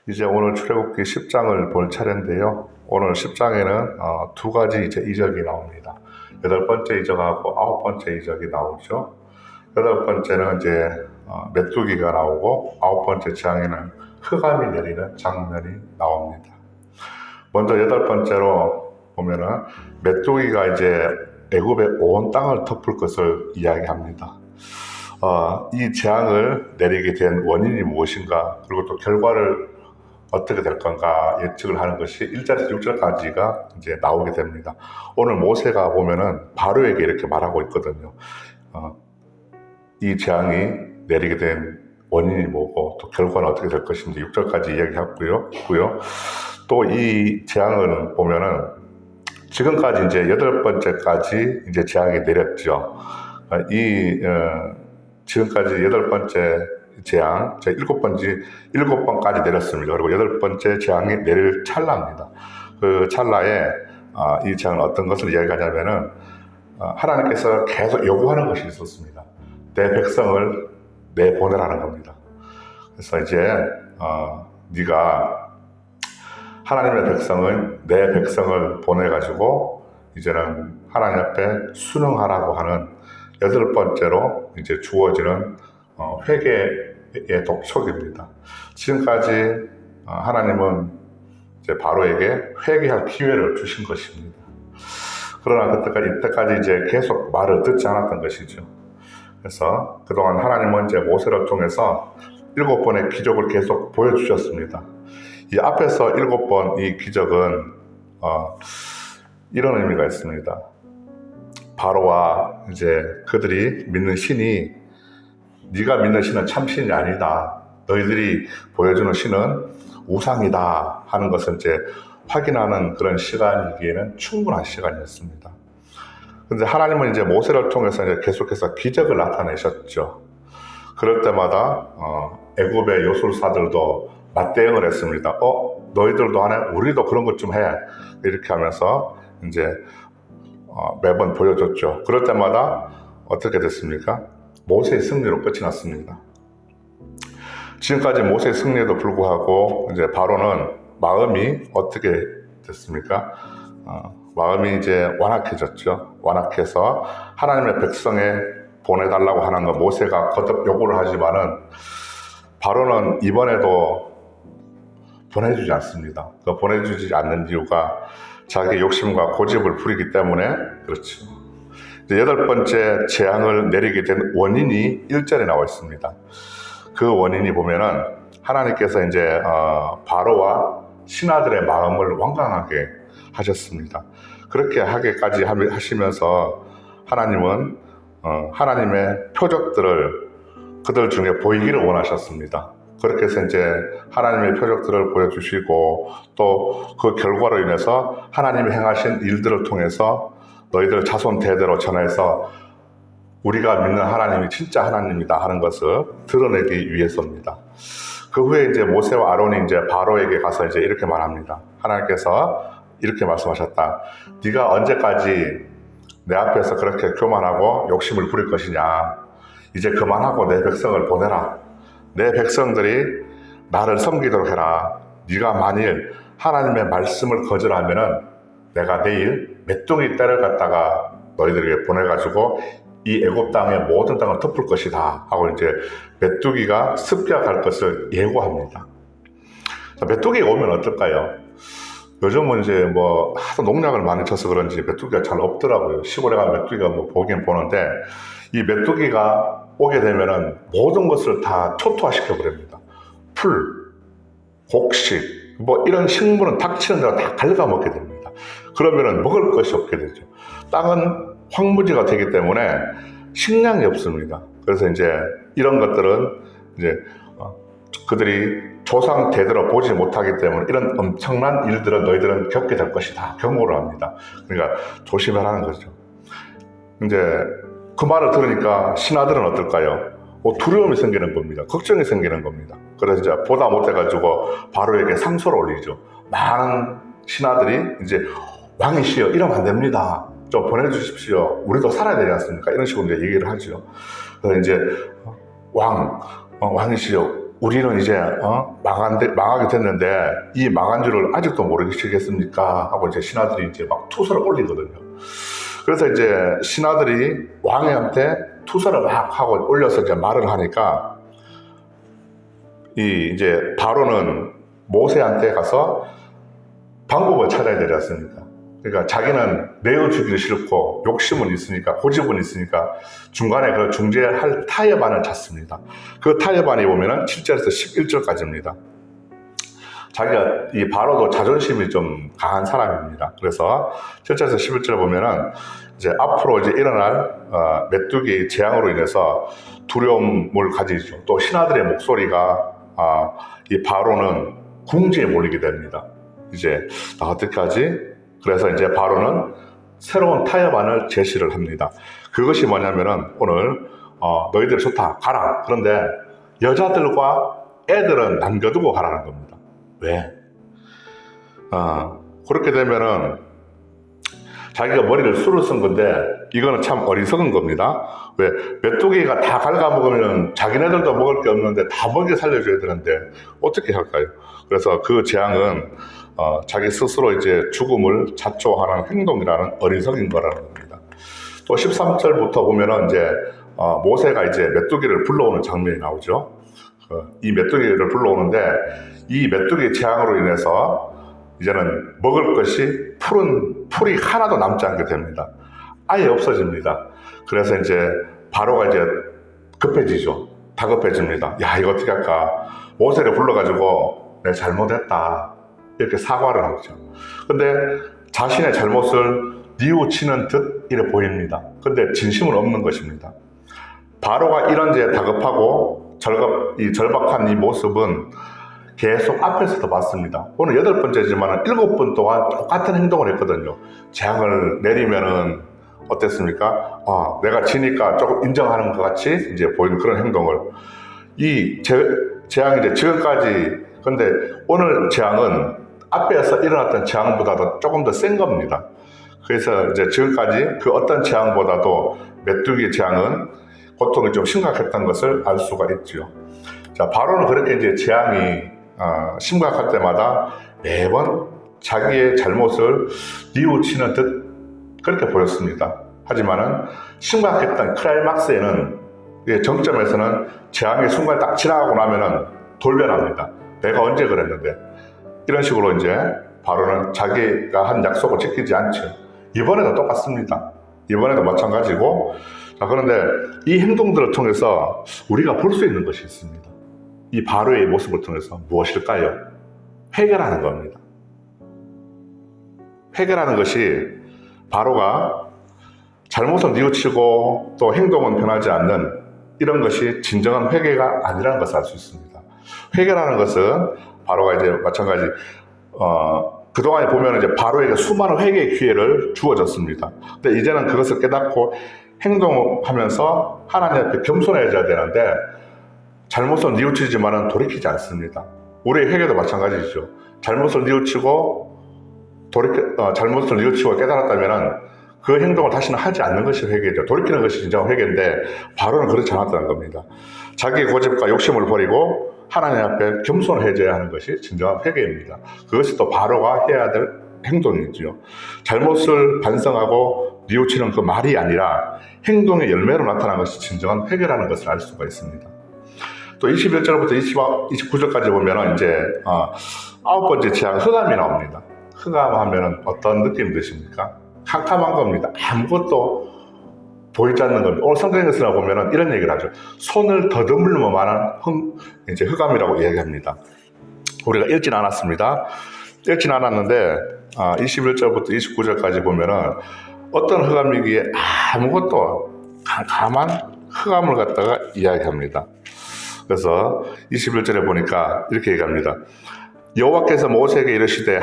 이제 오늘 출애굽기 10장을 볼 차례인데요. 오늘 10장에는 두 가지 이제 이적이 나옵니다. 여덟 번째 이적하고 아홉 번째 이적이 나오죠. 여덟 번째는 이제 메뚜기가 나오고 아홉 번째 장에는 흑암이 내리는 장면이 나옵니다. 먼저 여덟 번째로 보면은 메뚜기가 이제 애굽의 온 땅을 덮을 것을 이야기합니다. 이 재앙을 내리게 된 원인이 무엇인가, 그리고 또 결과를 어떻게 될 건가 예측을 하는 것이 1절에서 6절까지가 이제 나오게 됩니다. 오늘 모세가 보면은 바로에게 이렇게 말하고 있거든요. 이 재앙이 내리게 된 원인이 뭐고 또 결과는 어떻게 될 것인지 6절까지 이야기하고요. 또 이 재앙을 보면은 지금까지 이제 여덟 번째까지 이제 재앙이 내렸죠. 지금까지 여덟 번째 재앙, 일곱 번까지 내렸습니다. 그리고 여덟 번째 재앙이 내릴 찰나입니다. 그 찰나에 이 재앙은 어떤 것을 이야기하냐면은 하나님께서 계속 요구하는 것이 있었습니다. 내 백성을 내보내라는 겁니다. 그래서 이제 네가 하나님의 백성은 내 백성을 보내가지고 이제는 하나님 앞에 순응하라고 하는 여덟 번째로 이제 주어지는 회개의 독촉입니다. 지금까지 하나님은 이제 바로에게 회개할 기회를 주신 것입니다. 그러나 이때까지 이제 계속 말을 듣지 않았던 것이죠. 그래서 그동안 하나님은 이제 모세를 통해서 7번의 기적을 계속 보여주셨습니다. 이 앞에서 7번 이 기적은 이런 의미가 있습니다. 바로와 이제 그들이 믿는 신이 네가 믿는 신은 참신이 아니다, 너희들이 보여주는 신은 우상이다 하는 것을 이제 확인하는 그런 시간이기에는 충분한 시간이었습니다. 그런데 하나님은 이제 모세를 통해서 이제 계속해서 기적을 나타내셨죠. 그럴 때마다 애굽의 요술사들도 맞대응을 했습니다. 너희들도 하네? 우리도 그런 것 좀 해. 이렇게 하면서 이제 매번 보여줬죠. 그럴 때마다 어떻게 됐습니까? 모세의 승리로 끝이 났습니다. 지금까지 모세의 승리에도 불구하고 이제 바로는 마음이 어떻게 됐습니까? 마음이 이제 완악해졌죠. 완악해서 하나님의 백성에 보내달라고 하는 거 모세가 거듭 요구를 하지만은 바로는 이번에도 보내주지 않습니다. 그 보내주지 않는 이유가 자기 욕심과 고집을 부리기 때문에 그렇죠. 이제 여덟 번째 재앙을 내리게 된 원인이 1절에 나와 있습니다. 그 원인이 보면은 하나님께서 이제 바로와 신하들의 마음을 완강하게 하셨습니다. 그렇게 하게까지 하시면서 하나님은 하나님의 표적들을 그들 중에 보이기를 원하셨습니다. 그렇게 해서 이제 하나님의 표적들을 보여주시고 또 그 결과로 인해서 하나님이 행하신 일들을 통해서 너희들 자손 대대로 전해서 우리가 믿는 하나님이 진짜 하나님이다 하는 것을 드러내기 위해서입니다. 그 후에 이제 모세와 아론이 이제 바로에게 가서 이제 이렇게 말합니다. 하나님께서 이렇게 말씀하셨다. 네가 언제까지 내 앞에서 그렇게 교만하고 욕심을 부릴 것이냐. 이제 그만하고 내 백성을 보내라. 내 백성들이 나를 섬기도록 해라. 네가 만일 하나님의 말씀을 거절하면은 내가 내일 메뚜기 떼를 갖다가 너희들에게 보내가지고 이 애굽 땅의 모든 땅을 덮을 것이다 하고 이제 메뚜기가 습격할 것을 예고합니다. 자, 메뚜기가 오면 어떨까요? 요즘은 이제 뭐 하도 농약을 많이 쳐서 그런지 메뚜기가 잘 없더라고요. 시골에 가면 메뚜기가 뭐 보긴 보는데 이 메뚜기가 오게 되면은 모든 것을 다 초토화시켜 버립니다. 풀, 곡식, 뭐 이런 식물은 닥치는 대로 다 갉아먹게 됩니다. 그러면은 먹을 것이 없게 되죠. 땅은 황무지가 되기 때문에 식량이 없습니다. 그래서 이제 이런 것들은 이제 그들이 조상 대대로 보지 못하기 때문에 이런 엄청난 일들은 너희들은 겪게 될 것이다 경고를 합니다. 그러니까 조심하라는 거죠. 이제 그 말을 들으니까 신하들은 어떨까요? 두려움이 생기는 겁니다. 걱정이 생기는 겁니다. 그래서 이제 보다 못해가지고 바로에게 상소를 올리죠. 많은 신하들이 이제 왕이시여 이러면 안 됩니다. 좀 보내주십시오. 우리도 살아야 되지 않습니까? 이런 식으로 이제 얘기를 하죠. 그래서 이제 왕이시여 우리는 이제 망하게 됐는데 이 망한 줄을 아직도 모르시겠습니까? 하고 이제 신하들이 이제 막 투서를 올리거든요. 그래서 이제 신하들이 왕한테 투서를 막 하고 올려서 이제 말을 하니까 이제 바로는 모세한테 가서 방법을 찾아야 되지 않습니까? 그러니까 자기는 내어 주기는 싫고 욕심은 있으니까 고집은 있으니까 중간에 그 중재할 타협안을 찾습니다. 그 타협안에 보면은 7절에서 11절까지입니다. 자기가 이 바로도 자존심이 좀 강한 사람입니다. 그래서 7절에서 11절 보면은 이제 앞으로 이제 일어날 메뚜기 재앙으로 인해서 두려움을 가지죠. 또 신하들의 목소리가 이 바로는 궁지에 몰리게 됩니다. 이제 어떻게 하지? 그래서 이제 바로는 새로운 타협안을 제시를 합니다. 그것이 뭐냐면은 오늘 너희들 좋다 가라. 그런데 여자들과 애들은 남겨두고 가라는 겁니다. 왜? 그렇게 되면은 자기가 머리를 수를 쓴 건데 이거는 참 어리석은 겁니다. 왜? 메뚜기가 다 갉아먹으면 자기네들도 먹을 게 없는데 다 먹여 살려줘야 되는데 어떻게 할까요? 그래서 그 재앙은 자기 스스로 이제 죽음을 자초하는 행동이라는 어리석인 거라는 겁니다. 또 13절부터 보면은 이제 모세가 이제 메뚜기를 불러오는 장면이 나오죠. 이 메뚜기를 불러오는데 이 메뚜기 재앙으로 인해서 이제는 먹을 것이 풀이 하나도 남지 않게 됩니다. 아예 없어집니다. 그래서 이제 바로가 이제 급해지죠. 다급해집니다. 야, 이거 어떻게 할까? 모세를 불러가지고 내가 잘못했다. 이렇게 사과를 하죠. 근데 자신의 잘못을 뉘우치는 듯 이래 보입니다. 근데 진심은 없는 것입니다. 바로가 이런저런 다급하고 절박한 이 모습은 계속 앞에서도 봤습니다. 오늘 8번째지만 7번 동안 똑같은 행동을 했거든요. 재앙을 내리면은 어땠습니까? 내가 지니까 조금 인정하는 것 같이 이제 보이는 그런 행동을. 이 재앙이 이제 지금까지, 근데 오늘 재앙은 앞에서 일어났던 재앙보다도 조금 더 센 겁니다. 그래서 이제 지금까지 그 어떤 재앙보다도 메뚜기 재앙은 고통이 좀 심각했던 것을 알 수가 있죠. 자, 바로는 그렇게 이제 재앙이 심각할 때마다 매번 자기의 잘못을 뉘우치는 듯 그렇게 보였습니다. 하지만은 심각했던 클라이막스에는 정점에서는 재앙의 순간이 딱 지나가고 나면은 돌변합니다. 내가 언제 그랬는데 이런 식으로 이제 바로는 자기가 한 약속을 지키지 않죠. 이번에도 똑같습니다. 이번에도 마찬가지고. 자, 그런데 이 행동들을 통해서 우리가 볼 수 있는 것이 있습니다. 이 바로의 모습을 통해서 무엇일까요? 회개라는 겁니다. 회개라는 것이 바로가 잘못을 뉘우치고 또 행동은 변하지 않는 이런 것이 진정한 회개가 아니라는 것을 알 수 있습니다. 회개라는 것은 바로가 이제 마찬가지 그동안에 보면 이제 바로에게 수많은 회개의 기회를 주어졌습니다. 근데 이제는 그것을 깨닫고 행동하면서 하나님 앞에 겸손해져야 되는데 잘못을 뉘우치지만은 돌이키지 않습니다. 우리의 회개도 마찬가지죠. 잘못을 뉘우치고 깨달았다면은 그 행동을 다시는 하지 않는 것이 회개죠. 돌이키는 것이 진정한 회개인데 바로는 그렇지 않았다는 겁니다. 자기의 고집과 욕심을 버리고 하나님 앞에 겸손해져야 하는 것이 진정한 회개입니다. 그것이 또 바로가 해야 될 행동이죠. 잘못을 반성하고 뉘우치는 그 말이 아니라 행동의 열매로 나타나는 것이 진정한 회개라는 것을 알 수가 있습니다. 또 21절부터 29절까지 보면 이제 9번째 재앙 흑암이 나옵니다. 흑암 하면은 어떤 느낌이 드십니까? 캄캄한 겁니다. 아무것도 보이지 않는 겁니다. 오늘 성경에서 보면은 이런 얘기를 하죠. 손을 더듬을 만한 이제 흑암이라고 이야기합니다. 우리가 읽진 않았습니다. 읽진 않았는데 21절부터 29절까지 보면은 어떤 흑암이기에 아무것도 캄캄한 흑암을 갖다가 이야기합니다. 그래서 21절에 보니까 이렇게 얘기합니다. 여호와께서 모세에게 이르시되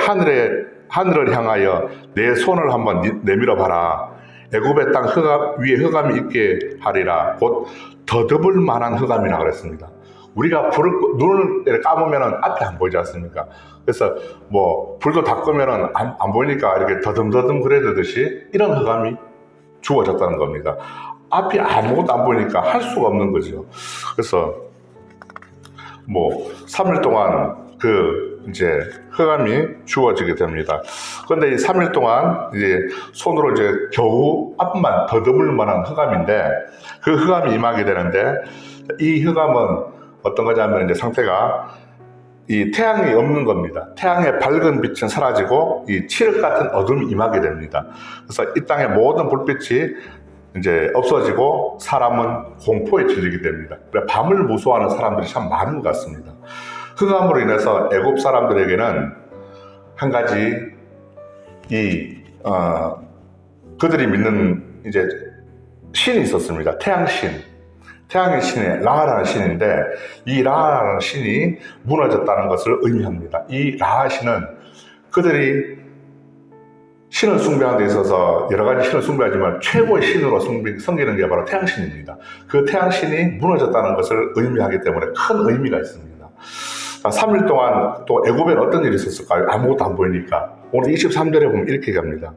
하늘을 향하여 내 손을 한번 내밀어 봐라. 애굽의 땅 위에 흑암이 있게 하리라. 곧 더듬을 만한 흑암이라 그랬습니다. 우리가 눈을 감으면 앞이 안 보이지 않습니까? 그래서 불도 다 끄면 안 보이니까 이렇게 더듬더듬 그래듯이 이런 흑암이 주어졌다는 겁니다. 앞이 아무것도 안 보이니까 할 수가 없는 거죠. 그래서 3일 동안 이제 흑암이 주어지게 됩니다. 그런데 이 3일 동안 이제 손으로 이제 겨우 앞만 더듬을 만한 흑암인데 그 흑암이 임하게 되는데 이 흑암은 어떤 거냐면 이제 상태가 이 태양이 없는 겁니다. 태양의 밝은 빛은 사라지고 이 칠흑 같은 어둠이 임하게 됩니다. 그래서 이 땅의 모든 불빛이 이제 없어지고 사람은 공포에 질리게 됩니다. 밤을 무서워하는 사람들이 참 많은 것 같습니다. 흑암으로 인해서 애굽 사람들에게는 한 가지 그들이 믿는 이제 신이 있었습니다. 태양신. 태양의 신이 라라는 신인데 이 라라는 신이 무너졌다는 것을 의미합니다. 이 라하 신은 그들이 신을 숭배하는 데 있어서 여러 가지 신을 숭배하지만 최고의 신으로 섬기는 게 바로 태양신입니다. 그 태양신이 무너졌다는 것을 의미하기 때문에 큰 의미가 있습니다. 3일 동안 또 애굽에는 어떤 일이 있었을까요? 아무것도 안 보이니까. 오늘 23절에 보면 이렇게 얘기합니다.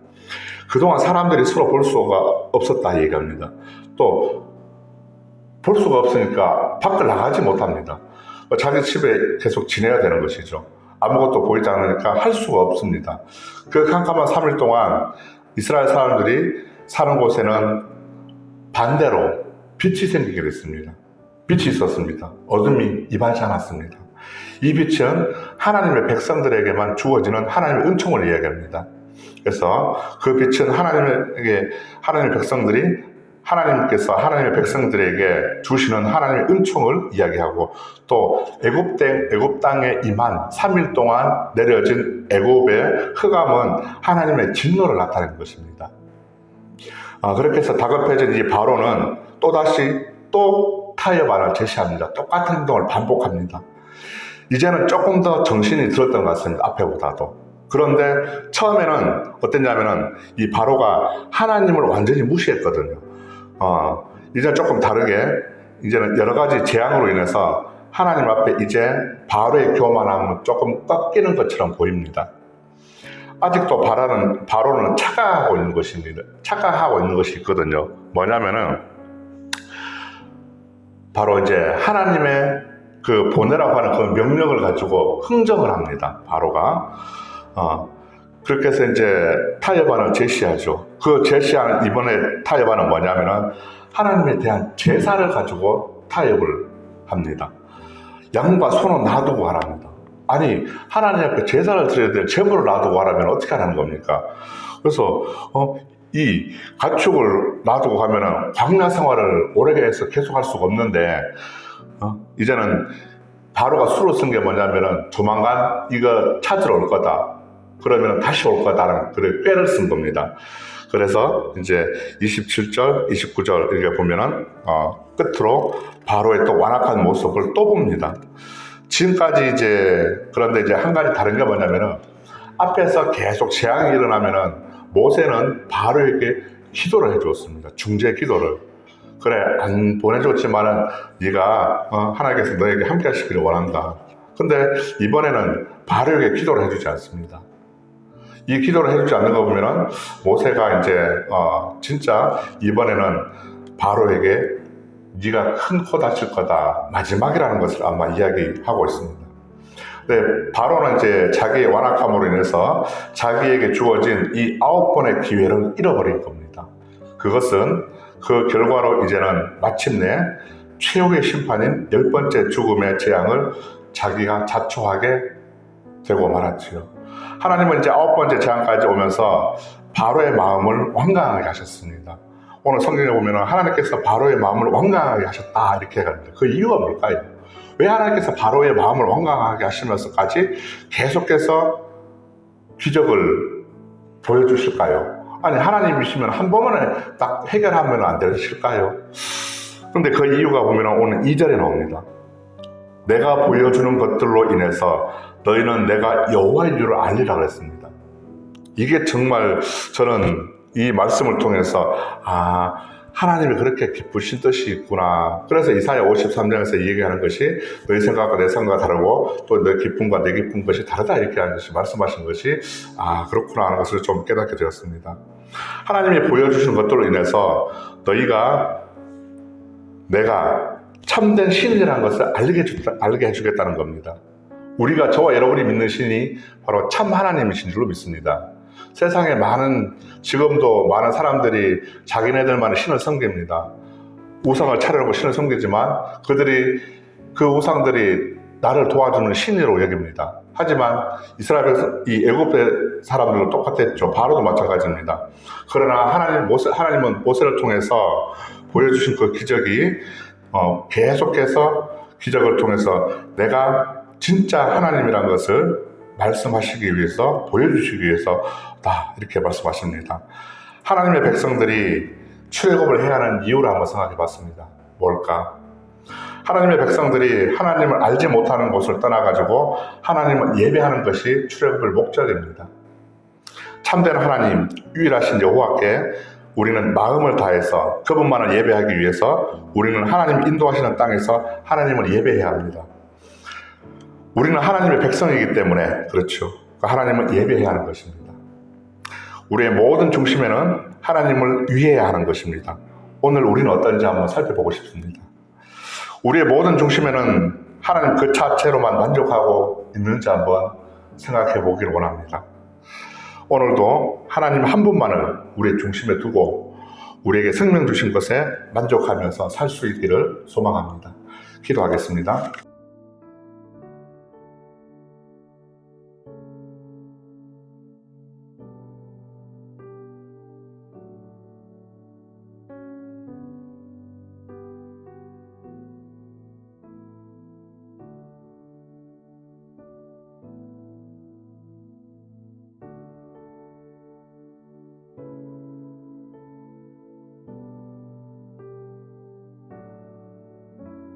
그동안 사람들이 서로 볼 수가 없었다 얘기합니다. 또 볼 수가 없으니까 밖을 나가지 못합니다. 자기 집에 계속 지내야 되는 것이죠. 아무것도 보이지 않으니까 할 수가 없습니다. 그 캄캄한 3일 동안 이스라엘 사람들이 사는 곳에는 반대로 빛이 생기게 됐습니다. 빛이 있었습니다. 어둠이 임하지 않았습니다. 이 빛은 하나님의 백성들에게만 주어지는 하나님의 은총을 이야기합니다. 그래서 그 빛은 하나님의 백성들이 하나님께서 하나님의 백성들에게 주시는 하나님의 은총을 이야기하고 또 애굽 땅에 임한 3일 동안 내려진 애굽의 흑암은 하나님의 진노를 나타낸 것입니다. 그렇게 해서 다급해진 이 바로는 또다시 타협안을 제시합니다. 똑같은 행동을 반복합니다. 이제는 조금 더 정신이 들었던 것 같습니다. 앞에보다도. 그런데 처음에는 어땠냐면은 이 바로가 하나님을 완전히 무시했거든요. 이제 조금 다르게 이제는 여러 가지 재앙으로 인해서 하나님 앞에 이제 바로의 교만함은 조금 꺾이는 것처럼 보입니다. 아직도 바로는 착각하고 있는 것입니다. 착각하고 있는 것이 있거든요. 뭐냐면은 바로 이제 하나님의 그 보내라고 하는 그 명령을 가지고 흥정을 합니다. 바로가. 그렇게 해서 이제 타협안을 제시하죠. 그 제시한 이번에 타협안은 뭐냐면은 하나님에 대한 제사를 가지고 타협을 합니다. 양과 소는 놔두고 하랍니다. 아니 하나님 앞에 제사를 드려야 될 제물을 놔두고 하라면 어떻게 하는 겁니까? 그래서 이 가축을 놔두고 가면은 광야 생활을 오래 해서 계속할 수가 없는데 이제는 바로가 수로 쓴 게 뭐냐면은 조만간 이거 찾으러 올 거다. 그러면 다시 올 거다라는 그런 꾀를 쓴 겁니다. 그래서 이제 27절, 29절 이렇게 보면은 끝으로 바로의 또 완악한 모습을 또 봅니다. 지금까지 그런데 이제 한 가지 다른 게 뭐냐면은 앞에서 계속 재앙이 일어나면은 모세는 바로에게 기도를 해주었습니다. 중재 기도를. 그래 안 보내줬지만은 네가 하나님께서 너에게 함께 하시기를 원한다. 근데 이번에는 바로에게 기도를 해주지 않습니다. 이 기도를 해주지 않는 거 보면은 모세가 이제 진짜 이번에는 바로에게 네가 큰 코 다칠 거다 마지막이라는 것을 아마 이야기하고 있습니다. 근데 바로는 이제 자기의 완악함으로 인해서 자기에게 주어진 이 9번의 기회를 잃어버린 겁니다. 그것은 그 결과로 이제는 마침내 최후의 심판인 10번째 죽음의 재앙을 자기가 자초하게 되고 말았지요. 하나님은 이제 9번째 재앙까지 오면서 바로의 마음을 완강하게 하셨습니다. 오늘 성경에 보면 하나님께서 바로의 마음을 완강하게 하셨다 이렇게 합니다. 그 이유가 뭘까요? 왜 하나님께서 바로의 마음을 완강하게 하시면서까지 계속해서 기적을 보여주실까요? 아니 하나님이시면 한 번만에 딱 해결하면 안 되실까요? 그런데 그 이유가 보면 오늘 2절에 나옵니다. 내가 보여주는 것들로 인해서 너희는 내가 여호와인 줄을 알리라 그랬습니다. 이게 정말 저는 이 말씀을 통해서 하나님이 그렇게 기쁘신 뜻이 있구나. 그래서 이사야 53장에서 얘기하는 것이 너희 생각과 내 생각과 다르고 또 너희 기쁨과 내 기쁨 것이 다르다 이렇게 하는 것이 말씀하신 것이 그렇구나 하는 것을 좀 깨닫게 되었습니다. 하나님이 보여주신 것들로 인해서 내가 참된 신이라는 것을 알게 해주겠다는 겁니다. 우리가 저와 여러분이 믿는 신이 바로 참 하나님이신 줄로 믿습니다. 세상에 지금도 많은 사람들이 자기네들만의 신을 섬깁니다. 우상을 차려놓고 신을 섬기지만 그 우상들이 나를 도와주는 신으로 여깁니다. 하지만 이 애굽의 사람들도 똑같았죠. 바로도 마찬가지입니다. 그러나 하나님은 모세를 통해서 보여주신 그 기적이 계속해서 기적을 통해서 내가 진짜 하나님이라는 것을 말씀하시기 위해서, 보여주시기 위해서 이렇게 말씀하십니다. 하나님의 백성들이 출애굽을 해야 하는 이유를 한번 생각해 봤습니다. 뭘까? 하나님의 백성들이 하나님을 알지 못하는 곳을 떠나가지고 하나님을 예배하는 것이 출애굽의 목적입니다. 참된 하나님, 유일하신 여호와께 우리는 마음을 다해서 그분만을 예배하기 위해서 우리는 하나님 인도하시는 땅에서 하나님을 예배해야 합니다. 우리는 하나님의 백성이기 때문에 그렇죠. 하나님을 예배해야 하는 것입니다. 우리의 모든 중심에는 하나님을 위해야 하는 것입니다. 오늘 우리는 어떤지 한번 살펴보고 싶습니다. 우리의 모든 중심에는 하나님 그 자체로만 만족하고 있는지 한번 생각해 보기를 원합니다. 오늘도 하나님 한 분만을 우리의 중심에 두고 우리에게 생명 주신 것에 만족하면서 살 수 있기를 소망합니다. 기도하겠습니다.